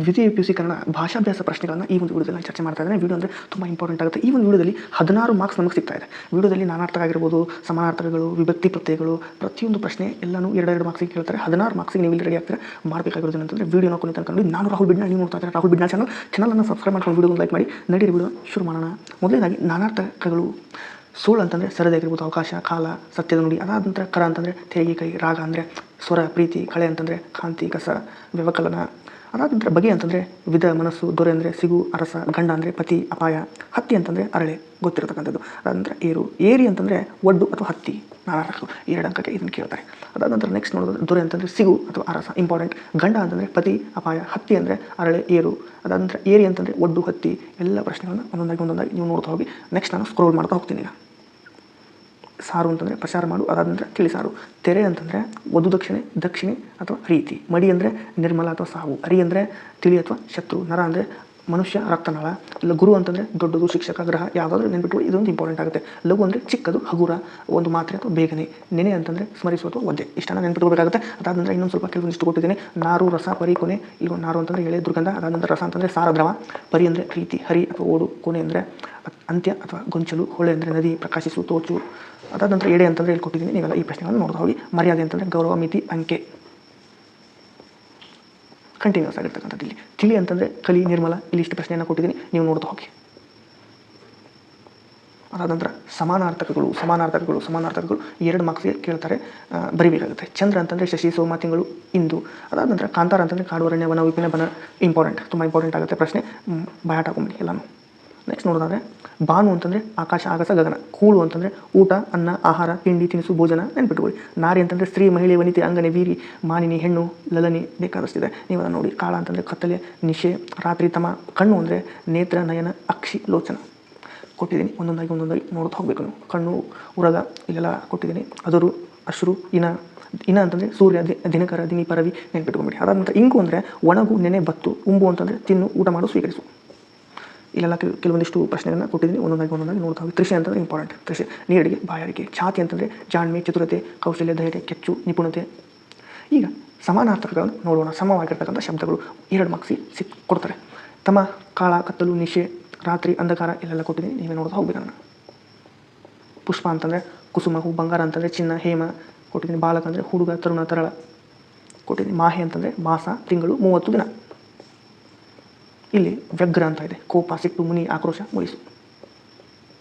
ದ್ವಿತೀಯ PUC ಕನ್ನಡ ಭಾಷಾಭ್ಯಾಸ ಪ್ರಶ್ನೆಗಳನ್ನು ಈ ಒಂದು ವಿಡಿಯೋದಲ್ಲಿ ನಾನು ಚರ್ಚೆ ಮಾಡ್ತಾ ಇದ್ದೇನೆ. ವಿಡಿಯೋ ಅಂದರೆ ತುಂಬ ಇಂಪಾರ್ಟೆಂಟ್ ಆಗುತ್ತೆ. ಈ ಒಂದು ವಿಡಿಯೋದಲ್ಲಿ 16 ಮಾರ್ಕ್ಸ್ ನಮಗೆ ಸಿಗ್ತಾ ಇದೆ. ವಿಡಿಯೋದಲ್ಲಿ ನಾನಾರ್ಥಕ ಆಗಿರ್ಬೋದು, ಸಮಾನಾರ್ಥಕಗಳು, ವಿಭಕ್ತಿ ಪ್ರತ್ಯಯಗಳು, ಪ್ರತಿಯೊಂದು ಪ್ರಶ್ನೆ ಎಲ್ಲನೂ 2 ಮಾರ್ಕ್ಸಿಗೆ ಕೇಳ್ತಾರೆ. 16 ಮಾರ್ಕ್ಸಿಗೆ ನೀವು ಇಲ್ಲಿ ರೆಡಿ ಆಗ್ತೀರಾ. ಮಾಡಬೇಕಾಗಿರೋದು ಏನಂತಂದರೆ ವಿಡಿಯೋನ ಕೊನೆ ತನಕ ನೋಡಿ. ನಾನು ರಾಹುಲ್ ಬಿಡ್ನಾಳ್, ನೀವು ನೋಡ್ತಾ ಇದ್ದಾರೆ ರಾಹುಲ್ ಬಿಡ್ನಾಳ್ ಚಾನಲನ್ನು ಸಬ್ಸ್ಕ್ರೈಬ್ ಮಾಡ್ಕೊಂಡು ವಿಡಿಯೋನ ಲೈಕ್ ಮಾಡಿ. ನಡೀರಿ ವಿಡಿಯೋ ಶುರು ಮಾಡೋಣ. ಮೊದಲನೇದಾಗಿ ನಾನಾರ್ಥಕಗಳು. ಸುಳ್ಳು ಅಂತಂದರೆ ಸರದಾಗಿರ್ಬೋದು, ಅವಕಾಶ, ಕಾಲ, ಸತ್ಯದ ನುಡಿ. ಅದಾದ ನಂತರ ಕರ ಅಂತಂದರೆ ತೆರಿಗೆ, ಕೈ, ರಾಗ ಅಂದರೆ ಸ್ವರ, ಪ್ರೀತಿ, ಕಳೆ ಅಂತಂದರೆ ಕಾಂತಿ, ಕಸ, ವ್ಯವಕಲನ. ಅದಾದ ನಂತರ ಬಗೆ ಅಂತಂದರೆ ವಿಧ, ಮನಸ್ಸು, ದೊರೆ ಅಂದರೆ ಸಿಗು, ಅರಸ, ಗಂಡ ಅಂದರೆ ಪತಿ, ಅಪಾಯ. ಹತ್ತಿ ಅಂತಂದರೆ ಅರಳೆ, ಗೊತ್ತಿರತಕ್ಕಂಥದ್ದು. ಅದಾದ ನಂತರ ಏರು, ಏರಿ ಅಂತಂದರೆ ಒಡ್ಡು ಅಥವಾ ಹತ್ತಿ. ನಾನಾರ್ಥಕಗಳು 2 ಅಂಕಕ್ಕೆ ಇದನ್ನು ಕೇಳ್ತಾರೆ. ಅದಾದ ನಂತರ ನೆಕ್ಸ್ಟ್ ನೋಡೋದು ದೊರೆ ಅಂತಂದರೆ ಸಿಗು ಅಥವಾ ಅರಸ, ಇಂಪಾರ್ಟೆಂಟ್. ಗಂಡ ಅಂತಂದರೆ ಪತಿ, ಅಪಾಯ. ಹತ್ತಿ ಅಂದರೆ ಅರಳೆ, ಏರು. ಅದಾದ ನಂತರ ಏರಿ ಅಂತಂದರೆ ಒಡ್ಡು, ಹತ್ತಿ. ಎಲ್ಲ ಪ್ರಶ್ನೆಗಳನ್ನು ಒಂದೊಂದಾಗಿ ನೀವು ನೋಡ್ತಾ ಹೋಗಿ. ನೆಕ್ಸ್ಟ್ ನಾನು ಸ್ಕ್ರೋಲ್ ಮಾಡ್ತಾ ಹೋಗ್ತೀನಿ. ಈಗ ಸಾರು ಅಂತಂದರೆ ಪ್ರಚಾರ ಮಾಡು. ಅದಾದ ನಂತರ ತಿಳಿಸಾರು. ತೆರೆ ಅಂತಂದರೆ ವಧು ದಕ್ಷಿಣೆ ಅಥವಾ ರೀತಿ. ಮಡಿ ಅಂದರೆ ನಿರ್ಮಲ ಅಥವಾ ಸಾವು. ಅರಿ ಅಂದರೆ ತಿಳಿ ಅಥವಾ ಶತ್ರು. ನರ ಅಂದರೆ ಮನುಷ್ಯ, ರಕ್ತನಾಳ. ಇಲ್ಲ ಗುರು ಅಂತಂದರೆ ದೊಡ್ಡದು, ಶಿಕ್ಷಕ, ಗ್ರಹ. ಯಾವುದಾದ್ರೂ ನೆನ್ಬಿಟ್ಟು ಇದೊಂದು ಇಂಪಾರ್ಟೆಂಟ್ ಆಗುತ್ತೆ. ಲಘು ಅಂದರೆ ಚಿಕ್ಕದು, ಹಗುರ, ಒಂದು ಮಾತ್ರೆ ಅಥವಾ ಬೇಗನೆ. ನೆನೆ ಅಂತಂದರೆ ಸ್ಮರಿಸುವ ಅಥವಾ ಒದ್ದೆ. ಇಷ್ಟನ್ನು ನೆನ್ಪಿಟ್ಕೋಬೇಕಾಗುತ್ತೆ. ಅದಾದ ನಂತರ ಇನ್ನೊಂದು ಸ್ವಲ್ಪ ಕೆಲವೊಂದಿಷ್ಟು ಕೊಟ್ಟಿದ್ದೇನೆ. ನಾರು, ರಸ, ಪರಿ, ಕೊನೆ. ಇಲ್ಲಿ ನಾರು ಅಂತಂದರೆ ಎಳೆ, ದುರ್ಗಂಧ. ಅದಾದ ನಂತರ ರಸ ಅಂತಂದರೆ ಸಾರ, ದ್ರವ. ಪರಿ ಅಂದರೆ ಪ್ರೀತಿ, ಹರಿ ಅಥವಾ ಓಡು. ಕೊನೆ ಅಂದರೆ ಅಂತ್ಯ ಅಥವಾ ಗೊಂಚಲು. ಹೊಳೆ ಅಂದರೆ ನದಿ, ಪ್ರಕಾಶಿಸು, ತೋಚು. ಅದಾದ ನಂತರ ಎಡೆ ಅಂತಂದರೆ ಇಲ್ಲಿ ಕೊಟ್ಟಿದ್ದೀನಿ. ನೀವೆಲ್ಲ ಈ ಪ್ರಶ್ನೆಗಳನ್ನು ನೋಡ್ತಾ ಹೋಗಿ. ಮರ್ಯಾದೆ ಅಂತಂದರೆ ಗೌರವ, ಮಿತಿ, ಅಂಕೆ. ಕಂಟಿನ್ಯೂಸ್ ಆಗಿರ್ತಕ್ಕಂಥದ್ದು. ಇಲ್ಲಿ ತಿಳಿ ಅಂತಂದರೆ ಕಲಿ, ನಿರ್ಮಲ. ಇಲ್ಲಿ ಇಷ್ಟು ಪ್ರಶ್ನೆಯನ್ನು ಕೊಟ್ಟಿದ್ದೀನಿ, ನೀವು ನೋಡ್ತಾ ಹೋಗಿ. ಅದಾದ ನಂತರ ಸಮಾನಾರ್ಥಕಗಳು 2 ಮಾರ್ಕ್ಸ್ಗೆ ಕೇಳ್ತಾರೆ, ಬರಿಬೇಕಾಗುತ್ತೆ. ಚಂದ್ರ ಅಂತಂದರೆ ಶಶಿ, ಸೋಮ, ತಿಂಗಳು, ಇಂದು. ಅದಾದ ನಂತರ ಕಾಂತಾರ ಅಂತಂದರೆ ಕಾಡು, ಅರಣ್ಯ, ವನ, ವಿಪಿನ, ಬನ. ಇಂಪಾರ್ಟೆಂಟ್, ತುಂಬ ಇಂಪಾರ್ಟೆಂಟ್ ಆಗುತ್ತೆ ಪ್ರಶ್ನೆ. ಬಾಯಾಟ ಹಾಕೊಂಬಿಡಿ ಎಲ್ಲನೂ. ನೆಕ್ಸ್ಟ್ ನೋಡೋದಾದರೆ ಬಾನು ಅಂತಂದರೆ ಆಕಾಶ, ಆಗಸ, ಗಗನ. ಕೂಳು ಅಂತಂದರೆ ಊಟ, ಅನ್ನ, ಆಹಾರ, ತಿಂಡಿ, ತಿನಿಸು, ಭೋಜನ. ನೆನ್ಪಿಟ್ಕೊಳ್ಳಿ. ನಾರಿ ಅಂತಂದರೆ ಸ್ತ್ರೀ, ಮಹಿಳೆ, ವನಿತೆ, ಅಂಗನೆ, ವೀರಿ, ಮಾನಿನಿ, ಹೆಣ್ಣು, ಲಲನಿ. ಬೇಕಾದಷ್ಟಿದೆ, ನೀವು ಅದನ್ನು ನೋಡಿ. ಕಾಳ ಅಂತಂದರೆ ಕತ್ತಲೆ, ನಿಶೆ, ರಾತ್ರಿ, ತಮ. ಕಣ್ಣು ಅಂದರೆ ನೇತ್ರ, ನಯನ, ಅಕ್ಷಿ, ಲೋಚನ. ಕೊಟ್ಟಿದ್ದೀನಿ, ಒಂದೊಂದಾಗಿ ನೋಡ್ತಾ ಹೋಗಬೇಕು ನೀವು. ಕಣ್ಣು, ಉರಗ ಇಲ್ಲೆಲ್ಲ ಕೊಟ್ಟಿದ್ದೀನಿ. ಅದರು, ಅಶ್ರು, ಇನ ಅಂತಂದರೆ ಸೂರ್ಯ, ದಿನಕರ, ದಿನಿ, ಪರವಿ. ನೆನ್ಪಿಟ್ಕೊಂಬಿಡಿ. ಅದಾದ ನಂತರ ಇಂಗು ಅಂದರೆ ಒಣಗು, ನೆನೆ, ಬತ್ತು. ಉಂಬು ಅಂತಂದರೆ ತಿನ್ನು, ಊಟ ಮಾಡು, ಸ್ವೀಕರಿಸು. ಇಲ್ಲೆಲ್ಲ ಕೆಲವೊಂದಿಷ್ಟು ಪ್ರಶ್ನೆಗಳನ್ನು ಕೊಟ್ಟಿದ್ದೀನಿ, ಒಂದೊಂದಾಗಿ ನೋಡ್ತಾ ಹೋಗಿ. ತ್ರಿಷೆ ಅಂತಂದರೆ ಇಂಪಾರ್ಟೆಂಟ್. ತ್ರಿಷೆ ನೀರಿಗೆ, ಬಾಯಾರಿಕೆ. ಛಾತಿ ಅಂತಂದರೆ ಜಾಣ್ಮೆ, ಚತುರತೆ, ಕೌಶಲ್ಯ, ಧೈರ್ಯ, ಕೆಚ್ಚು, ನಿಪುಣತೆ. ಈಗ ಸಮಾನಾರ್ಥಕಗಳನ್ನು ನೋಡೋಣ. ಸಮವಾಗಿರ್ತಕ್ಕಂಥ ಶಬ್ದಗಳು 2 ಮಾರ್ಕ್ಸಿಗೆ ಕೊಡ್ತಾರೆ. ತಮ, ಕಾಳ, ಕತ್ತಲು, ನಿಶೆ, ರಾತ್ರಿ, ಅಂಧಕಾರ. ಇಲ್ಲೆಲ್ಲ ಕೊಟ್ಟಿದ್ದೀನಿ, ನೀವೇ ನೋಡ್ತಾ ಹೋಗ್ಬೇಕು. ನಾನು ಪುಷ್ಪ ಅಂತಂದರೆ ಕುಸುಮ, ಹೂ. ಬಂಗಾರ ಅಂತಂದರೆ ಚಿನ್ನ, ಹೇಮ. ಕೊಟ್ಟಿದ್ದೀನಿ. ಬಾಲಕ ಅಂದರೆ ಹುಡುಗ, ತರುಣ, ತರಳ. ಕೊಟ್ಟಿದ್ದೀನಿ. ಮಾಹೆ ಅಂತಂದರೆ ಮಾಸ, ತಿಂಗಳು, 30 ದಿನ. ಇಲ್ಲಿ ವ್ಯಗ್ರ ಅಂತ ಇದೆ. ಕೋಪ, ಸಿಟ್ಟು, ಮುನಿ, ಆಕ್ರೋಶ, ಮುರಿಸು.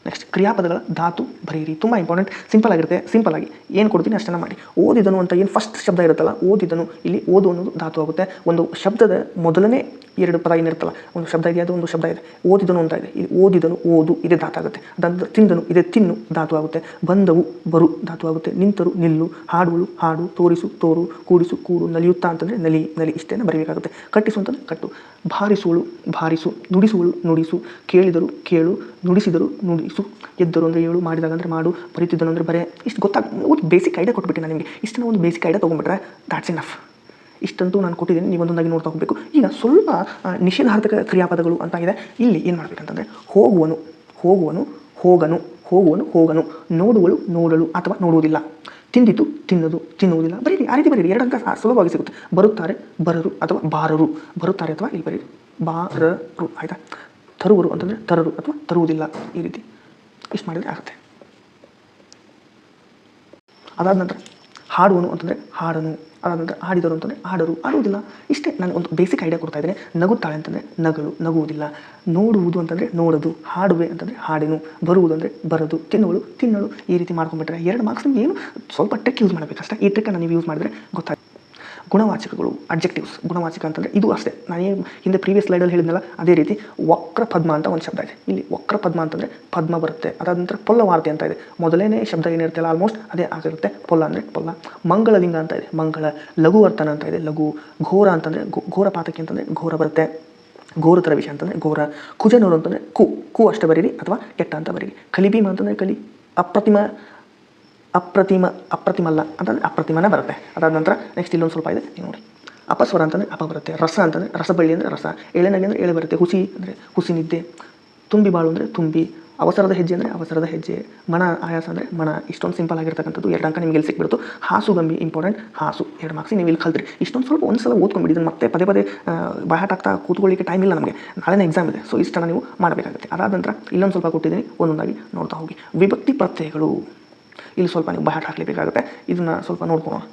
ನೆಕ್ಸ್ಟ್ ಕ್ರಿಯಾಪದಗಳ ಧಾತು ಬರೆಯಿರಿ. ತುಂಬ ಇಂಪಾರ್ಟೆಂಟ್. ಸಿಂಪಲ್ ಆಗಿರುತ್ತೆ. ಸಿಂಪಲ್ ಆಗಿ ಏನು ಕೊಡ್ತೀನಿ ಅಷ್ಟನ್ನು ಮಾಡಿ. ಓದಿದನು ಅಂತ ಏನು ಫಸ್ಟ್ ಶಬ್ದ ಇರುತ್ತಲ್ಲ, ಓದಿದನು. ಇಲ್ಲಿ ಓದು ಅನ್ನೋದು ಧಾತು ಆಗುತ್ತೆ. ಒಂದು ಶಬ್ದದ ಮೊದಲನೇ 2 ಪದ ಏನಿರುತ್ತಲ್ಲ, ಒಂದು ಶಬ್ದ ಇದೆ, ಅದು ಒಂದು ಶಬ್ದ ಇದೆ. ಓದಿದನು ಅಂತ ಇದೆ, ಇಲ್ಲಿ ಓದಿದನು, ಓದು ಇದೇ ಧಾತು ಆಗುತ್ತೆ. ಅದಾದ ತಿಂದನು ಇದೆ, ತಿನ್ನು ಧಾತು ಆಗುತ್ತೆ. ಬಂದವು, ಬರು ಧಾತು ಆಗುತ್ತೆ. ನಿಂತರು, ನಿಲ್ಲು. ಹಾಡುವಳು, ಹಾಡು. ತೋರಿಸು, ತೋರು. ಕೂಡಿಸು, ಕೂಡು. ನಲಿಯುತ್ತಾ ಅಂತಂದರೆ ನಲಿ, ಇಷ್ಟೇನ ಬರೀಬೇಕಾಗುತ್ತೆ. ಕಟ್ಟಿಸು ಅಂತಂದರೆ ಕಟ್ಟು. ಬಾರಿಸುವಳು, ಬಾರಿಸು. ನುಡಿಸುವಳು, ನುಡಿಸು. ಕೇಳಿದರು, ಕೇಳು. ನುಡಿಸಿದರು, ನುಡಿಸು. ಎದ್ದರು ಅಂದರೆ ಏಳು. ಮಾಡಿದಾಗ ಅಂದರೆ ಮಾಡು. ಬರೀತಿದ್ದನು ಅಂದರೆ ಬರೆ. ಇಷ್ಟು ಒಂದು ಬೇಸಿಕ್ ಐಡಿಯಾ ಕೊಟ್ಬಿಟ್ಟು ನಾನು ನಿಮಗೆ. ಇಷ್ಟನ್ನು ಒಂದು ಬೇಸಿಕ್ ಐಡಿಯಾ ತೊಗೊಂಡ್ಬಿಟ್ರೆ ದಾಟ್ಸ್ ಇನಫ್. ಇಷ್ಟಂತೂ ನಾನು ಕೊಟ್ಟಿದ್ದೀನಿ, ನೀವು ಒಂದೊಂದಾಗಿ ನೋಡ್ತಾ ಹೋಗಬೇಕು. ಈಗ ಸ್ವಲ್ಪ ನಿಷೇಧಾರ್ಥಕ ಕ್ರಿಯಾಪದಗಳು ಅಂತಾಗಿದೆ. ಇಲ್ಲಿ ಏನು ಮಾಡಬೇಕಂತಂದರೆ ಹೋಗುವನು, ಹೋಗನು. ನೋಡುವಳು, ನೋಡಲು ಅಥವಾ ನೋಡುವುದಿಲ್ಲ. ತಿಂದಿತು, ತಿನ್ನದು, ತಿನ್ನುವುದಿಲ್ಲ. ಬರೀರಿ, ಆ ರೀತಿ ಬರೀರಿ. 2 ಅಂಕ ಸುಲಭವಾಗಿ ಸಿಗುತ್ತೆ. ಬರುತ್ತಾರೆ, ಬರರು ಅಥವಾ ಬಾರರು. ಬರುತ್ತಾರೆ ಅಥವಾ ಇಲ್ಲಿ ಬರೀರಿ ಬಾರರು. ಆಯಿತಾ. ತರುವರು ಅಂತಂದರೆ ತರರು ಅಥವಾ ತರುವುದಿಲ್ಲ. ಈ ರೀತಿ ಇಷ್ಟು ಮಾಡಿದರೆ ಆಗುತ್ತೆ. ಅದಾದ ನಂತರ ಹಾಡುವನು ಅಂತಂದರೆ ಹಾಡನು. ಅದಾದ ನಂತರ ಆಡಿದರು ಅಂತಂದರೆ ಆಡರು, ಆಡುವುದಿಲ್ಲ. ಇಷ್ಟೇ. ನಾನು ಒಂದು ಬೇಸಿಕ್ ಐಡಿಯಾ ಕೊಡ್ತಾ ಇದ್ದೇನೆ. ನಗುತ್ತಾಳೆ ಅಂತಂದರೆ ನಗಲು, ನಗುವುದಿಲ್ಲ. ನೋಡುವುದು ಅಂತಂದರೆ ನೋಡದು. ಹಾಡುವೆ ಅಂತಂದರೆ ಹಾಡೆನು. ಬರುವುದು ಅಂದರೆ ಬರದು. ತಿನ್ನುವಳು, ತಿನ್ನಳು. ಈ ರೀತಿ ಮಾಡ್ಕೊಂಡ್ಬಿಟ್ರೆ 2 ಮಾರ್ಕ್ಸ್ ನಿಮ್ಗೆ ಏನು ಸ್ವಲ್ಪ ಟ್ರಿಕ್ ಯೂಸ್ ಮಾಡಬೇಕಷ್ಟೇ. ಈ ಟ್ರಿಕ್ಕನ್ನು ನೀವು ಯೂಸ್ ಮಾಡಿದ್ರೆ ಗೊತ್ತಾಗುತ್ತೆ. ಗುಣವಾಚಕಗಳು, ಅಡ್ಜೆಕ್ಟಿವ್ಸ್. ಗುಣವಾಚಕ ಅಂತಂದರೆ ಇದು ಅಷ್ಟೇ. ನಾನೇನು ಹಿಂದೆ ಪ್ರೀವಿಯಸ್ ಸ್ಲೈಡಲ್ಲಿ ಹೇಳಿದ್ನಲ್ಲ, ಅದೇ ರೀತಿ ವಕ್ರ ಪದ್ಮ ಅಂತ ಒಂದು ಶಬ್ದ ಇದೆ. ಇಲ್ಲಿ ವಕ್ರ ಪದ್ಮ ಅಂತಂದರೆ ಪದ್ಮ ಬರುತ್ತೆ. ಅದಾದ ನಂತರ ಪೊಲ್ಲವಾರ್ತೆ ಅಂತ ಇದೆ. ಮೊದಲನೇ ಶಬ್ದ ಏನಿರುತ್ತಲ್ಲ ಆಲ್ಮೋಸ್ಟ್ ಅದೇ ಆಗಿರುತ್ತೆ. ಪೊಲ್ಲ ಅಂದರೆ ಪೊಲ್ಲ. ಮಂಗಳಲಿಂಗ ಅಂತ ಇದೆ. ಮಂಗಳ. ಲಘುವರ್ತನ ಅಂತ ಇದೆ. ಲಘು. ಘೋರ ಅಂತಂದರೆ ಘೋರ ಪಾತಕಿ ಅಂತಂದರೆ ಘೋರ ಬರುತ್ತೆ. ಘೋರತರ ವಿಷಯ ಅಂತಂದರೆ ಘೋರ. ಕುಜನೂರು ಅಂತಂದರೆ ಕು ಅಷ್ಟೇ ಬರೀರಿ ಅಥವಾ ಕೆಟ್ಟ ಅಂತ ಬರೀರಿ. ಕಲಿಭೀಮ ಅಂತಂದರೆ ಕಲಿ. ಅಪ್ರತಿಮಲ್ಲ ಅಂತಂದರೆ ಅಪ್ರತಿಮನೇ ಬರುತ್ತೆ. ಅದಾದ ನಂತರ ನೆಕ್ಸ್ಟ್ ಇಲ್ಲೊಂದು ಸ್ವಲ್ಪ ಇದೆ, ನೀವು ನೋಡಿ. ಅಪಸ್ವರ ಅಂತಂದರೆ ಅಪ ಬರುತ್ತೆ. ರಸ ಅಂತಂದರೆ ರಸಬಳ್ಳಿ ಅಂದರೆ ರಸ. ಎಳೆನಗೆ ಅಂದರೆ ಎಳೆ ಬರುತ್ತೆ. ಹುಸಿ ಅಂದರೆ ಹುಸಿ ನಿದ್ದೆ. ತುಂಬಿ ಬಾಳು ಅಂದರೆ ತುಂಬಿ. ಅವಸರದ ಹೆಜ್ಜೆ ಅಂದರೆ ಅವಸರದ ಹೆಜ್ಜೆ, ಮನ ಆಯಾಸ ಅಂದರೆ ಮನ. ಇಷ್ಟೊಂದು ಸಿಂಪಲ್ ಆಗಿರ್ತಕ್ಕಂಥದ್ದು 2 ಅಂಕ ನಿಮಗೆ ಇಲ್ಲಿ ಸಿಕ್ಬಿಡ್ತು. ಹಾಸು ಗಂಬಿ ಇಂಪಾರ್ಟೆಂಟ್, ಹಾಸು 2 ಮಾರ್ಕ್ಸ್ ನೀವು ಇಲ್ಲಿ ಕಲ್ತ್ರಿ. ಇಷ್ಟೊಂದು ಸ್ವಲ್ಪ ಒಂದು ಸಲ ಓದ್ಕೊಂಡ್ಬಿಡಿ. ಇದನ್ನು ಮತ್ತೆ ಪದೇ ಪದೇ ಬಾಯಾಟ ಆಗ್ತಾ ಕೂತ್ಕೊಳ್ಳಿಕ್ಕೆ ಟೈಮ್ ಇಲ್ಲ ನಮಗೆ, ನಾಳೆನೇ ಎಕ್ಸಾಮ್ ಇದೆ. ಸೊ ಇಷ್ಟನ್ನು ನೀವು ಮಾಡಬೇಕಾಗುತ್ತೆ. ಅದಾದ ನಂತರ ಇಲ್ಲೊಂದು ಸ್ವಲ್ಪ ಕೊಟ್ಟಿದ್ದೀನಿ, ಒಂದೊಂದಾಗಿ ನೋಡ್ತಾ ಹೋಗಿ. ವಿಭಕ್ತಿ ಪ್ರತ್ಯಯಗಳು ಇಲ್ಲಿ ಸ್ವಲ್ಪ ನೀವು ಬಾಯಾಟ ಹಾಕಲೇಬೇಕಾಗುತ್ತೆ. ಇದನ್ನು ಸ್ವಲ್ಪ ನೋಡ್ಕೊಳ್ಳೋಣ.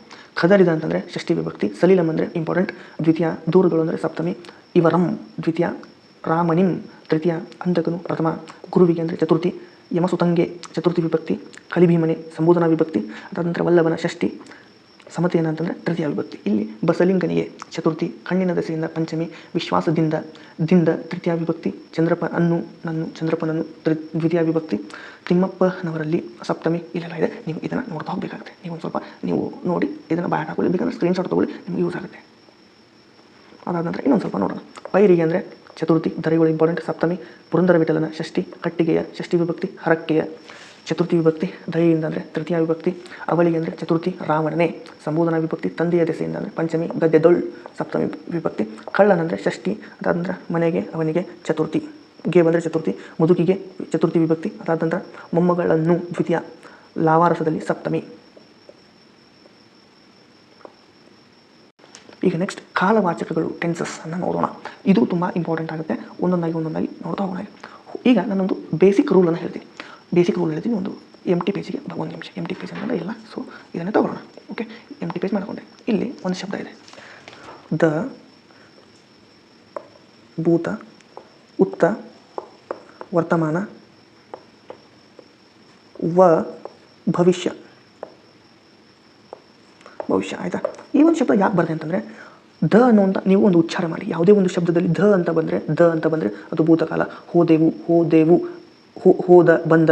ಖದರಿದ ಅಂತಂದರೆ ಷಷ್ಠಿ ವಿಭಕ್ತಿ, ಸಲೀಲಂ ಅಂದರೆ ಇಂಪಾರ್ಟೆಂಟ್ ದ್ವಿತೀಯ, ದೂರುಗಳು ಅಂದರೆ ಸಪ್ತಮಿ, ಇವರಂ ದ್ವಿತೀಯ, ರಾಮನಿಂ ತೃತೀಯ, ಅಂಧಕನು ಪ್ರಥಮ, ಗುರುವಿಗೆ ಅಂದರೆ ಚತುರ್ಥಿ, ಯಮಸುತಂಗೆ ಚತುರ್ಥಿ ವಿಭಕ್ತಿ, ಕಲಿಭೀಮನೆ ಸಂಬೋಧನಾ ವಿಭಕ್ತಿ, ಅದಾದ ನಂತರ ವಲ್ಲಭನ ಷಷ್ಠಿ, ಸಮತೆಯನ ಅಂತಂದರೆ ತೃತೀಯ ವಿಭಕ್ತಿ. ಇಲ್ಲಿ ಬಸಲಿಂಗನಿಗೆ ಚತುರ್ಥಿ, ಕಣ್ಣಿನ ದಸೆಯಿಂದ ಪಂಚಮಿ, ವಿಶ್ವಾಸದಿಂದ ದಿಂದ ತೃತೀಯ ವಿಭಕ್ತಿ, ಚಂದ್ರಪ್ಪ ಅನ್ನು ನನ್ನು ಚಂದ್ರಪ್ಪನನ್ನು ದ್ವಿತೀಯ ವಿಭಕ್ತಿ, ತಿಮ್ಮಪ್ಪನವರಲ್ಲಿ ಸಪ್ತಮಿ. ಇಲ್ಲೆಲ್ಲ ಇದೆ, ನೀವು ಇದನ್ನು ನೋಡ್ತಾ ಹೋಗಬೇಕಾಗುತ್ತೆ. ನೀವು ಒಂದು ಸ್ವಲ್ಪ ನೀವು ನೋಡಿ ಇದನ್ನು ಬಾಯ್ ಹಾಕೊಳ್ಳಿ, ಬೇಕಂದ್ರೆ ಸ್ಕ್ರೀನ್ಶಾಟ್ ತೊಗೊಳ್ಳಿ, ನಿಮಗೆ ಯೂಸ್ ಆಗುತ್ತೆ. ಅದಾದ ನಂತರ ಇನ್ನೊಂದು ಸ್ವಲ್ಪ ನೋಡೋಣ. ಪೈರಿಗೆ ಅಂದರೆ ಚತುರ್ಥಿ, ದರೆಗಳು ಇಂಪಾರ್ಟೆಂಟ್, ಸಪ್ತಮಿ, ಪುರಂದರ ವಿಠಲನ ಷಷ್ಠಿ, ಕಟ್ಟಿಗೆಯ ಷಷ್ಠಿ ವಿಭಕ್ತಿ, ಹರಕೆಯ ಚತುರ್ಥಿ ವಿಭಕ್ತಿ, ದಯೆಯಿಂದ ಅಂದರೆ ತೃತೀಯ ವಿಭಕ್ತಿ, ಅವಳಿಗೆ ಅಂದರೆ ಚತುರ್ಥಿ, ರಾವಣನೇ ಸಂಬೋಧನಾ ವಿಭಕ್ತಿ, ತಂದೆಯ ದೆಸೆಯಿಂದ ಅಂದರೆ ಪಂಚಮಿ, ಗದ್ದೆದೊಳ್ ಸಪ್ತಮಿ ವಿಭಕ್ತಿ, ಕಳ್ಳನಂದರೆ ಷಷ್ಠಿ, ಅದಾದ ನಂತರ ಮನೆಗೆ ಅವನಿಗೆ ಚತುರ್ಥಿ, ಗೆ ಬಂದರೆ ಚತುರ್ಥಿ, ಮುದುಕಿಗೆ ಚತುರ್ಥಿ ವಿಭಕ್ತಿ, ಅದಾದ ನಂತರ ಮೊಮ್ಮಗಳನ್ನು ದ್ವಿತೀಯ, ಲಾವಾರಸದಲ್ಲಿ ಸಪ್ತಮಿ. ಈಗ ನೆಕ್ಸ್ಟ್ ಕಾಲವಾಚಕಗಳು, ಟೆನ್ಸಸ್ ಅನ್ನು ನೋಡೋಣ. ಇದು ತುಂಬ ಇಂಪಾರ್ಟೆಂಟ್ ಆಗುತ್ತೆ. ಒಂದೊಂದಾಗಿ ನೋಡ್ತಾ ಹೋಗೋಣ. ಈಗ ನಾನೊಂದು ಬೇಸಿಕ್ ರೂಲನ್ನು ಹೇಳ್ತೀನಿ. ಬೇಸಿಕ್ ರೂಲ್ ಹೇಳ್ತೀನಿ. ಒಂದು ಎಂಟಿ ಪೇಜಿಗೆ ಒಂದು ನಿಮಿಷ. ಎಂಟಿ ಪೇಜ್ ಅಂತಂದರೆ ಇಲ್ಲ, ಸೊ ಇದನ್ನೇ ತಗೊಳ್ಳೋಣ. ಓಕೆ, ಎಂಟಿ ಪೇಜ್ ಮಾಡಿಕೊಂಡೆ. ಇಲ್ಲಿ ಒಂದು ಶಬ್ದ ಇದೆ, ದ, ಭೂತ, ಉತ್ತ, ವರ್ತಮಾನ, ವ, ಭವಿಷ್ಯ. ಆಯಿತಾ? ಈ ಒಂದು ಶಬ್ದ ಯಾಕೆ ಬರುತ್ತೆ ಅಂತಂದರೆ, ದ ಅನ್ನೋಂಥ ನೀವು ಒಂದು ಉಚ್ಚಾರ ಮಾಡಿ. ಯಾವುದೇ ಒಂದು ಶಬ್ದದಲ್ಲಿ ದ ಅಂತ ಬಂದರೆ ಅದು ಭೂತಕಾಲ. ಹೋದೆವು, ಹೋದ, ಬಂದ,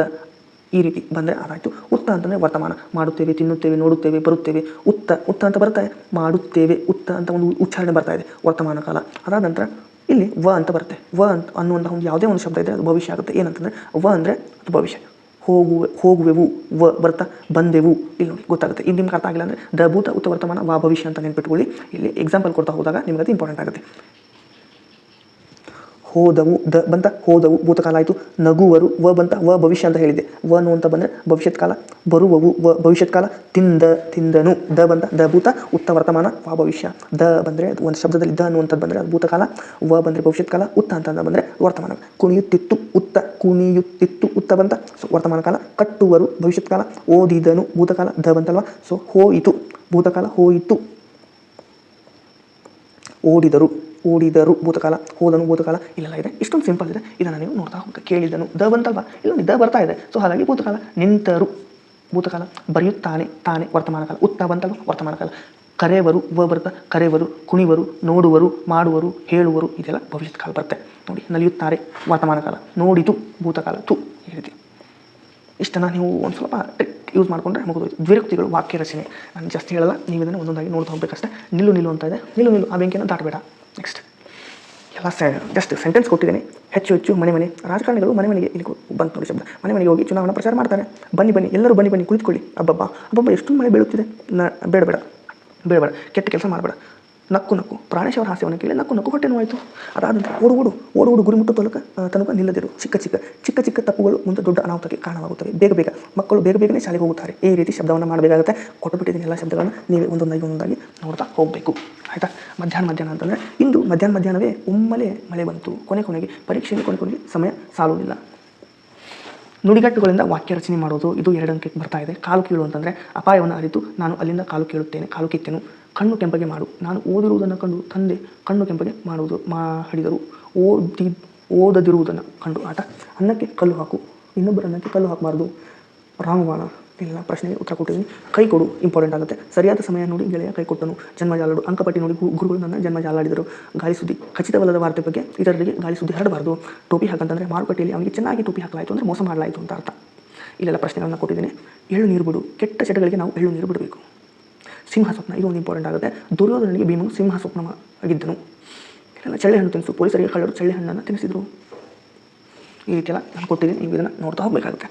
ಈ ರೀತಿ ಬಂದರೆ ಅದಾಯಿತು. ಉತ್ತ ಅಂತಂದರೆ ವರ್ತಮಾನ, ಮಾಡುತ್ತೇವೆ, ತಿನ್ನುತ್ತೇವೆ, ನೋಡುತ್ತೇವೆ, ಬರುತ್ತೇವೆ. ಉತ್ತ ಅಂತ ಬರ್ತಾ ಇದೆ, ಮಾಡುತ್ತೇವೆ, ಉತ್ತ ಅಂತ ಒಂದು ಉಚ್ಚಾರಣೆ ಬರ್ತಾ ಇದೆ, ವರ್ತಮಾನ ಕಾಲ. ಅದಾದ ನಂತರ ಇಲ್ಲಿ ವ ಅಂತ ಬರುತ್ತೆ. ವ ಅಂತ ಅನ್ನುವಂಥ ಒಂದು ಯಾವುದೇ ಒಂದು ಶಬ್ದ ಇದೆ, ಅದು ಭವಿಷ್ಯ ಆಗುತ್ತೆ. ಏನಂತಂದರೆ ವ ಅಂದರೆ ಅದು ಭವಿಷ್ಯ. ಹೋಗುವೆವು, ವ ಬರ್ತಾ, ಬಂದೆವು. ಇಲ್ಲಿ ನೋಡಿ ಗೊತ್ತಾಗುತ್ತೆ. ಇದು ನಿಮ್ಗೆ ಅರ್ಥ ಆಗಿಲ್ಲ ಅಂದರೆ ದ ಭೂತ, ಉತ್ತ, ವರ್ತಮಾನ, ವ ಭವಿಷ್ಯ ಅಂತ ನೆನ್ಪಿಟ್ಕೊಳ್ಳಿ. ಇಲ್ಲಿ ಎಕ್ಸಾಂಪಲ್ ಕೊಡ್ತಾ ಹೋದಾಗ ನಿಮ್ಗೆ ಅದು ಇಂಪಾರ್ಟೆಂಟ್ ಆಗುತ್ತೆ. ಹೋದವು, ದ ಬಂತ, ಹೋದವು ಭೂತಕಾಲ ಆಯಿತು. ನಗುವರು, ವ ಬಂತ, ವ ಭವಿಷ್ಯ ಅಂತ ಹೇಳಿದೆ. ವ ಅಂತ ಬಂದರೆ ಭವಿಷ್ಯತ್ ಕಾಲ. ಬರುವವು, ವ ಭವಿಷ್ಯತ್ ಕಾಲ. ತಿಂದನು, ದ ಬಂತ, ದ ಭೂತ, ಉತ್ತ ವರ್ತಮಾನ, ವ ಭವಿಷ್ಯ. ದ ಬಂದರೆ ಒಂದು ಶಬ್ದದಲ್ಲಿ ದ ಅನ್ನುವಂಥದ್ದು ಬಂದರೆ ಅದು ಭೂತಕಾಲ. ವ ಬಂದರೆ ಭವಿಷ್ಯತ್ ಕಾಲ. ಉತ್ತ ಅಂತ ಬಂದರೆ ವರ್ತಮಾನ. ಕುಣಿಯುತ್ತಿತ್ತು, ಉತ್ತ ಬಂತ, ಸೊ ವರ್ತಮಾನ ಕಾಲ. ಕಟ್ಟುವರು ಭವಿಷ್ಯತ್ ಕಾಲ. ಓದಿದನು ಭೂತಕಾಲ, ದ ಬಂತಲ್ವ, ಸೊ ಹೋಯಿತು ಭೂತಕಾಲ. ಹೋಯಿತು. ಓಡಿದರು ಭೂತಕಾಲ. ಹೋದನು ಭೂತಕಾಲ. ಇಲ್ಲೆಲ್ಲ ಇದೆ. ಇಷ್ಟೊಂದು ಸಿಂಪಲ್ ಇದೆ. ಇದನ್ನು ನೀವು ನೋಡ್ತಾ ಹೋಗ್ತಾ. ಕೇಳಿದನು, ದ ಬಂತಲ್ವಾ, ಇಲ್ಲ ದ ಬರ್ತಾ ಇದೆ, ಸೊ ಹಾಗಾಗಿ ಭೂತಕಾಲ. ನಿಂತರು ಭೂತಕಾಲ. ಬರೆಯುತ್ತಾನೆ, ತಾನೆ ವರ್ತಮಾನ ಕಾಲ. ಉತ್ತ ಬಂತಲ್ವ, ವರ್ತಮಾನ ಕಾಲ. ಕರೆವರು, ವ ಬರ್ತಾ, ಕರೆವರು. ಕುಣಿವರು, ನೋಡುವರು, ಮಾಡುವರು, ಹೇಳುವರು, ಇದೆಲ್ಲ ಭವಿಷ್ಯತ್ ಕಾಲ ಬರುತ್ತೆ. ನೋಡಿ, ನಲಿಯುತ್ತಾರೆ ವರ್ತಮಾನ ಕಾಲ. ನೋಡಿತು ಭೂತಕಾಲ. ಈ ರೀತಿ ಇಷ್ಟನ್ನು ನೀವು ಒಂದು ಸ್ವಲ್ಪ ಟ್ರಿಕ್ ಯೂಸ್ ಮಾಡಿಕೊಂಡ್ರೆ ಮುಗಿದೋಯ್ತು. ದ್ವಿರುಕ್ತಿಗಳು, ವಾಕ್ಯ ರಚನೆ ನಾನು ಜಾಸ್ತಿ ಹೇಳಲ್ಲ, ನೀವು ಇದನ್ನು ಒಂದೊಂದಾಗಿ ನೋಡ್ತಾ ಹೋಗ್ಬೇಕಷ್ಟೇ. ನಿಲ್ಲು ಅಂತ ಇದೆ, ನಿಲ್ಲು ಆ ಬೆಂಕಿಯನ್ನು ದಾಟಬೇಡ. ನೆಕ್ಸ್ಟ್ ಎಲ್ಲ ಜಸ್ಟ್ ಸೆಂಟೆನ್ಸ್ ಕೊಟ್ಟಿದ್ದೀನಿ. ಹೆಚ್ಚು ಮನೆ ರಾಜಕಾರಣಿಗಳು ಮನೆಗೆ ಇಲ್ಲಿ ಬಂತು ನೋಡಿ ಶಬ್ದ. ಮನೆಗೆ ಹೋಗಿ ಚುನಾವಣಾ ಪ್ರಚಾರ ಮಾಡ್ತಾರೆ. ಬನ್ನಿ ಎಲ್ಲರೂ ಬನ್ನಿ ಕುಳಿತುಕೊಳ್ಳಿ. ಅಬ್ಬಬ್ಬ ಎಷ್ಟೊಂದು ಮಳೆ ಬೀಳುತ್ತಿದೆ. ಬೇಡ ಕೆಟ್ಟ ಕೆಲಸ ಮಾಡಬೇಡ. ನಕ್ಕು ಪ್ರಾಣೇಶ್ವರ ಹಾಸ್ಯವನ್ನು ಕೇಳಿ ನಕ್ಕು ಹೊಟ್ಟೆ ನೋವಾಯಿತು. ಅದಾದ ನಂತರ ಓಡು ಗುರಿ ಮುಟ್ಟು ತನಕ ನಿಲ್ಲದಿರು. ಚಿಕ್ಕ ತಪ್ಪುಗಳು ಮುಂದೆ ದೊಡ್ಡ ಅನಾಹುತಕ್ಕೆ ಕಾರಣವಾಗುತ್ತವೆ. ಬೇಗ ಮಕ್ಕಳು ಬೇಗನೆ ಶಾಲೆಗೆ ಹೋಗುತ್ತಾರೆ. ಈ ರೀತಿ ಶಬ್ದವನ್ನು ಮಾಡಬೇಕಾಗುತ್ತೆ. ಕೊಟ್ಟುಬಿಟ್ಟಿದ್ದೀನಿ ಎಲ್ಲ ಶಬ್ದಗಳನ್ನು, ನೀವೇ ಒಂದೊಂದಾಗಿ ನೋಡ್ತಾ ಹೋಗಬೇಕು. ಆಯಿತಾ? ಮಧ್ಯಾಹ್ನ ಅಂತಂದರೆ ಇಂದು ಮಧ್ಯಾಹ್ನವೇ ಒಮ್ಮೆಲೆ ಮಳೆ ಬಂತು. ಕೊನೆಗೆ ಪರೀಕ್ಷೆಯಲ್ಲಿ ಕೊನೆಗೆ ಸಮಯ ಸಾಲುವುದಿಲ್ಲ. ನುಡಿಗಟ್ಟುಗಳಿಂದ ವಾಕ್ಯ ರಚನೆ ಮಾಡೋದು, ಇದು 2 ಅಂಕಕ್ಕೆ ಬರ್ತಾ ಇದೆ. ಕಾಲು ಕೀಳು ಅಂತಂದರೆ ಅಪಾಯವನ್ನು ಅರಿತು ನಾನು ಅಲ್ಲಿಂದ ಕಾಲು ಕೀಳುತ್ತೇನೆ, ಕಾಲು ಕಿತ್ತೆನು. ಕಣ್ಣು ಕೆಂಪಗೆ ಮಾಡು, ನಾನು ಓದಿರುವುದನ್ನು ಕಂಡು ತಂದೆ ಕಣ್ಣು ಕೆಂಪಗೆ ಮಾಡಿದರು. ಓದದಿರುವುದನ್ನು ಕಂಡು ಆಟ. ಅನ್ನಕ್ಕೆ ಕಲ್ಲು ಹಾಕು, ಇನ್ನೊಬ್ಬರ ಅನ್ನಕ್ಕೆ ಕಲ್ಲು ಹಾಕಬಾರ್ದು. ರಾಮಬಾಣ. ಇಲ್ಲ ಪ್ರಶ್ನೆಗೆ ಉತ್ತರ ಕೊಟ್ಟಿದ್ದೀನಿ. ಕೈ ಕೊಡು, ಇಂಪಾರ್ಟೆಂಟ್ ಆಗುತ್ತೆ. ಸರಿಯಾದ ಸಮಯ ನೋಡಿ ಗೆಳೆಯ ಕೈ ಕೊಟ್ಟನು. ಜನ್ಮಜಾಲಾಡು. ಅಂಕಪಟ್ಟಿ ನೋಡಿ ಗುರುಗಳು ನನ್ನ ಜನ್ಮಜಾಲಾಡಿದರು. ಗಾಳಿ ಸುದ್ದಿ. ಖಚಿತವಲ್ಲದ ವಾರ್ತೆ ಬಗ್ಗೆ ಇತರರಿಗೆ ಗಾಳಿ ಸುದ್ದಿ ಹರಡಬಾರ್ದು. ಟೋಪಿ ಹಾಕಂತಂದರೆ ಮಾರುಕಟ್ಟೆಯಲ್ಲಿ ಅವನಿಗೆ ಚೆನ್ನಾಗಿ ಟೋಪಿ ಹಾಕಲಾಯಿತು ಅಂದರೆ ಮೋಸ ಮಾಡಲಾಯಿತು ಅಂತ ಅರ್ಥ. ಇಲ್ಲೆಲ್ಲ ಪ್ರಶ್ನೆಗಳನ್ನು ಕೊಟ್ಟಿದ್ದೀನಿ. ಎಳ್ಳು ನೀರು ಬಿಡು. ಕೆಟ್ಟ ಚಟಗಳಿಗೆ ನಾವು ಎಳ್ಳು ನೀರು ಬಿಡಬೇಕು. ಸಿಂಹ ಸ್ವಪ್ನ, ಇದು ಒಂದು ಇಂಪಾರ್ಟೆಂಟ್ ಆಗುತ್ತೆ. ದುರ್ಯೋಧನಿಗೆ ಭೀಮನು ಸಿಂಹ ಸ್ವಪ್ನ ಆಗಿದ್ದನು. ಇಲ್ಲೆಲ್ಲ ಚಳ್ಳೆಹಣ್ಣು ತಿನ್ನಿಸು. ಪೊಲೀಸರಿಗೆ ಕಳ್ಳರು ಚಳ್ಳೆಹಣ್ಣನ್ನು ತಿನ್ನಿಸಿದ್ರು. ಈ ರೀತಿಯೆಲ್ಲ ನಾನು ಕೊಟ್ಟಿದ್ದೀನಿ. ನೀವು ಇದನ್ನು ನೋಡ್ತಾ ಹೋಗಬೇಕಾಗುತ್ತೆ.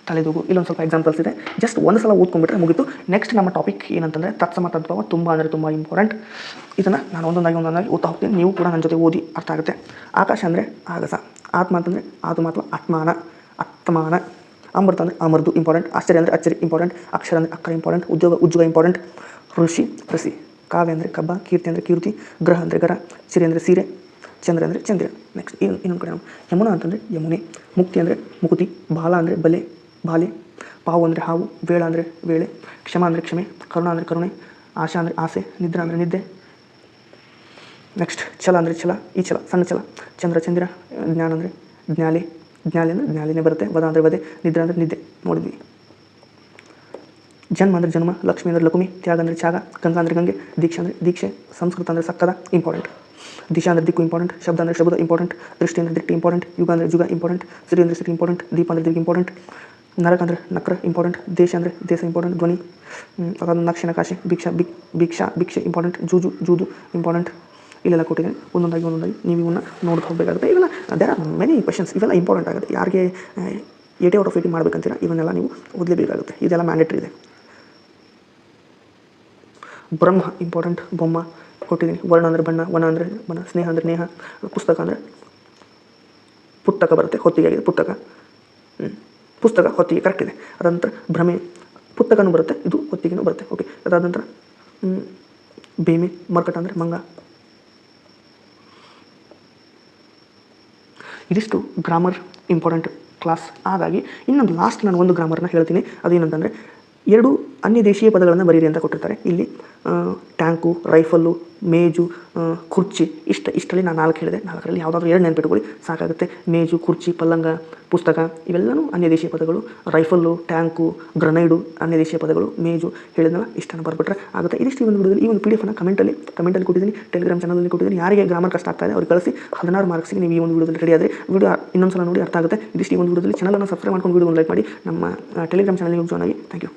ತಲೆದೂಗು. ಇಲ್ಲೊಂದು ಸ್ವಲ್ಪ ಎಕ್ಸಾಂಪಲ್ಸ್ ಇದೆ. ಜಸ್ಟ್ ಒಂದು ಸಲ ಓದ್ಕೊಂಡ್ಬಿಟ್ರೆ ಮುಗಿತು. ನೆಕ್ಸ್ಟ್ ನಮ್ಮ ಟಾಪಿಕ್ ಏನಂತಂದರೆ ತತ್ಸಮ ತದ್ಭವ. ತುಂಬ ಇಂಪಾರ್ಟೆಂಟ್. ಇದನ್ನು ನಾನು ಒಂದೊಂದಾಗಿ ಓದ್ತಾ ಹೋಗ್ತೀನಿ. ನೀವು ಕೂಡ ನನ್ನ ಜೊತೆ ಓದಿ ಅರ್ಥ ಆಗುತ್ತೆ. ಆಕಾಶ ಅಂದರೆ ಆಗಸ. ಆತ್ಮ ಅಂತಂದರೆ ಆತ್ಮಾನ. ವರ್ತಮಾನ. ಅಮೃತ ಅಂದರೆ ಅಮೃದು ಇಂಪಾರ್ಟೆಂಟ್. ಆಶ್ಚರ್ಯ ಅಂದರೆ ಅಚ್ಚರಿ ಇಂಪಾರ್ಟೆಂಟ್. ಅಕ್ಷರ ಅಂದರೆ ಅಕ್ಷರ ಇಂಪಾರ್ಟೆಂಟ್. ಉದ್ಯೋಗ ಇಂಪಾರ್ಟೆಂಟ್. ಋಷಿ ಋಷಿ. ಕಾವ್ಯ ಅಂದರೆ ಕಬ್ಬ. ಕೀರ್ತಿ ಅಂದರೆ ಕೀರ್ತಿ. ಗ್ರಹ ಅಂದರೆ ಗರ. ಸಿರೆ ಅಂದರೆ ಸೀರೆ. ಚಂದ್ರ ಅಂದರೆ ಚಂದ್ರ. ನೆಕ್ಸ್ಟ್ ಇನ್ನೊಂದು ಕಡೆ ಯಮುನಾ ಅಂತಂದರೆ ಯಮುನೆ. ಮುಕ್ತಿ ಅಂದರೆ ಮುಕುತಿ. ಬಾಲ ಅಂದರೆ ಬಲೆ ಬಾಲೆ. ಪಾವು ಅಂದರೆ ಹಾವು. ವೇಳ ಅಂದರೆ ವೇಳೆ. ಕ್ಷಮ ಅಂದರೆ ಕ್ಷಮೆ. ಕರುಣ ಅಂದರೆ ಕರುಣೆ. ಆಶಾ ಅಂದರೆ ಆಸೆ. ನಿದ್ರಾ ಅಂದರೆ ನಿದ್ದೆ. ನೆಕ್ಸ್ಟ್ ಛಲ ಅಂದರೆ ಛಲ. ಈ ಛಲ ಸಣ್ಣ ಛಲ. ಚಂದ್ರ ಚಂದಿರ. ಜ್ಞಾನ ಅಂದರೆ ಜ್ಞಾಲೆ. ಜ್ಞಾಲೆ ಅಂದರೆ ಜ್ಞಾಲಿನೇ ಬರುತ್ತೆ. ವದ ಅಂದರೆ ವದೆ. ನಿದ್ರೆ ಅಂದರೆ ನಿದ್ದೆ ನೋಡಿದ್ವಿ. ಜನ್ಮ ಅಂದರೆ ಜನ್ಮ. ಲಕ್ಷ್ಮಿ ಅಂದರೆ ಲಕ್ಷ್ಮಿ. ತ್ಯಾಗ ಅಂದರೆ ತ್ಯಾಗ. ಗಂಗಾ ಅಂದರೆ ಗಂಗೆ. ದೀಕ್ಷೆ ಅಂದರೆ ದೀಕ್ಷೆ. ಸಂಸ್ಕೃತ ಅಂದರೆ ಸಕ್ಕದ ಇಂಪಾರ್ಟೆಂಟ್. ದಿಶಾ ಅಂದರೆ ದಿಕ್ಕು ಇಂಪಾರ್ಟೆಂಟ್. ಶಬ್ದ ಅಂದರೆ ಶಬ್ದ ಇಂಪಾರ್ಟೆಂಟ್. ದೃಷ್ಟಿ ಅಂದರೆ ದೃಷ್ಟಿ ಇಂಪಾರ್ಟೆಂಟ್. ಯುಗ ಅಂದರೆ ಜುಗ ಇಂಪಾರ್ಟೆಂಟ್. ಸಿರಿ ಅಂದರೆ ಸಿರಿ ಇಂಪಾರ್ಟೆಂಟ್. ದೀಪ ಅಂದರೆ ದೀಪ ಇಂಪಾರ್ಟೆಂಟ್. ನರಕ ಅಂದರೆ ನಕ್ರ ಇಂಪಾರ್ಟೆಂಟ್. ದೇಶ ಅಂದರೆ ದೇಶ ಇಂಪಾರ್ಟೆಂಟ್. ಧ್ವನಿ ಅದನ್ನು ನಕ್ಷೆ ನಕಾಶೆ. ಭಿಕ್ಷೆ ಇಂಪಾರ್ಟೆಂಟ್. ಜೂದು ಇಂಪಾರ್ಟೆಂಟ್. ಇಲ್ಲೆಲ್ಲ ಕೊಟ್ಟಿದ್ದೀನಿ ಒಂದೊಂದಾಗಿ ನೀವು ಇವನ್ನ ನೋಡ್ತಾ ಹೋಗಬೇಕಾಗುತ್ತೆ. ಇವೆಲ್ಲ ದೇರ್ ಆರ್ ಮೆನಿ ಕ್ವೆಶನ್ಸ್. ಇವೆಲ್ಲ ಇಂಪಾರ್ಟೆಂಟ್ ಆಗುತ್ತೆ. ಯಾರಿಗೆ 80/80 ಮಾಡಬೇಕಂತೀರ ಇವನ್ನೆಲ್ಲ ನೀವು ಓದಲೇಬೇಕಾಗುತ್ತೆ. ಇದೆಲ್ಲ ಮ್ಯಾಂಡೇಟ್ರಿ ಇದೆ. ಬ್ರಹ್ಮ ಇಂಪಾರ್ಟೆಂಟ್. ಬೊಮ್ಮ ಕೊಟ್ಟಿದ್ದೀನಿ. ವರ್ಣ ಅಂದರೆ ಬಣ್ಣ. ವನ ಅಂದರೆ ಬಣ್ಣ. ಸ್ನೇಹ ಅಂದರೆ ನೇಹ. ಪುಸ್ತಕ ಅಂದರೆ ಪುಸ್ತಕ ಬರುತ್ತೆ. ಹೊತ್ತಿಗೆ ಆಗಿದೆ ಪುಸ್ತಕ. ಪುಸ್ತಕ ಹೊತ್ತಿಗೆ ಕರೆಕ್ಟ್ ಇದೆ. ಅದಾದ ನಂತರ ಭ್ರಮೆ ಪುಸ್ತಕನೂ ಬರುತ್ತೆ. ಇದು ಹೊತ್ತಿಗೆನೂ ಬರುತ್ತೆ. ಓಕೆ. ಅದಾದ ನಂತರ ಬೇಮೆ ಮರ್ಕಟ ಅಂದರೆ ಮಂಗ. ಇದಿಷ್ಟು ಗ್ರಾಮರ್ ಇಂಪಾರ್ಟೆಂಟ್ ಕ್ಲಾಸ್. ಹಾಗಾಗಿ ಇನ್ನೊಂದು ಲಾಸ್ಟ್ ನಾನು ಒಂದು ಗ್ರಾಮರ್ನ ಹೇಳ್ತೀನಿ. ಅದೇನಂತಂದರೆ 2 ಅನ್ಯ ದೇಶೀಯ ಪದಗಳನ್ನು ಬರೀರಿ ಅಂತ ಕೊಟ್ಟಿರ್ತಾರೆ. ಇಲ್ಲಿ ಟ್ಯಾಂಕು, ರೈಫಲ್ಲು, ಮೇಜು, ಕುರ್ಚಿ ಇಷ್ಟರಲ್ಲಿ ನಾನು 4 ಹೇಳಿದೆ. 4ರಲ್ಲಿ ಯಾವುದಾದ್ರೂ 2 ನೆನಪಿಟ್ಕೊಳ್ಳಿ ಸಾಕಾಗುತ್ತೆ. ಮೇಜು, ಕುರ್ಚಿ, ಪಲ್ಲಂಗ, ಪುಸ್ತಕ ಇವೆಲ್ಲವೂ ಅನ್ಯ ದೇಶೀಯ ಪದಗಳು. ರೈಫಲ್ಲು, ಟ್ಯಾಂಕು, ಗ್ರನೈಡು ಅನ್ಯ ದೇಶೀಯ ಪದಗಳು. ಮೇಜು ಹೇಳಿದ್ನಲ್ಲ ಇಷ್ಟನ್ನು ಬರ್ಬಿಟ್ರೆ ಆಗುತ್ತೆ. ಇದಿಷ್ಟು ಈ ಒಂದು ವಿಡಿಯೋದಲ್ಲಿ ಈ ಒಂದು PDF ಕಮೆಂಟಲ್ಲಿ ಕೊಟ್ಟಿದ್ದೀನಿ. ಟೆಲಿಗ್ರಾಮ್ ಚಾನಲಲ್ಲಿ ಕೊಟ್ಟಿದ್ದೀನಿ. ಯಾರಿಗೆ ಗ್ರಾಮರ್ ಕಷ್ಟ ಆಗ್ತಾ ಇದೆ ಅವ್ರಿಗೆ ಕಳಿಸಿ 16 ಮಾರ್ಕ್ಸಿಗೆ ನೀವು ಈ ಒಂದು ವಿಡಿಯೋದಲ್ಲಿ ರೆಡಿ ಆದರೆ ವಿಡಿಯೋ ಇನ್ನೊಂದು ಸಲ ನೋಡಿ ಅರ್ಥ ಆಗುತ್ತೆ. ಇದಿಷ್ಟು ಈ ಒಂದು ವಿಡಿಯೋದಲ್ಲಿ ಚಾನಲನ್ನು ಸಬ್ಸ್ಕ್ರೈಬ್ ಮಾಡ್ಕೊಂಡು ವಿಡಿಯೋ ಲೈಕ್ ಮಾಡಿ ನಮ್ಮ ಟೆಲಿಗ್ರಾಮ್ ಚಾನಲ್ಗೆ ಜಾಯ್ನ್ ಆಗಿ. Thank you.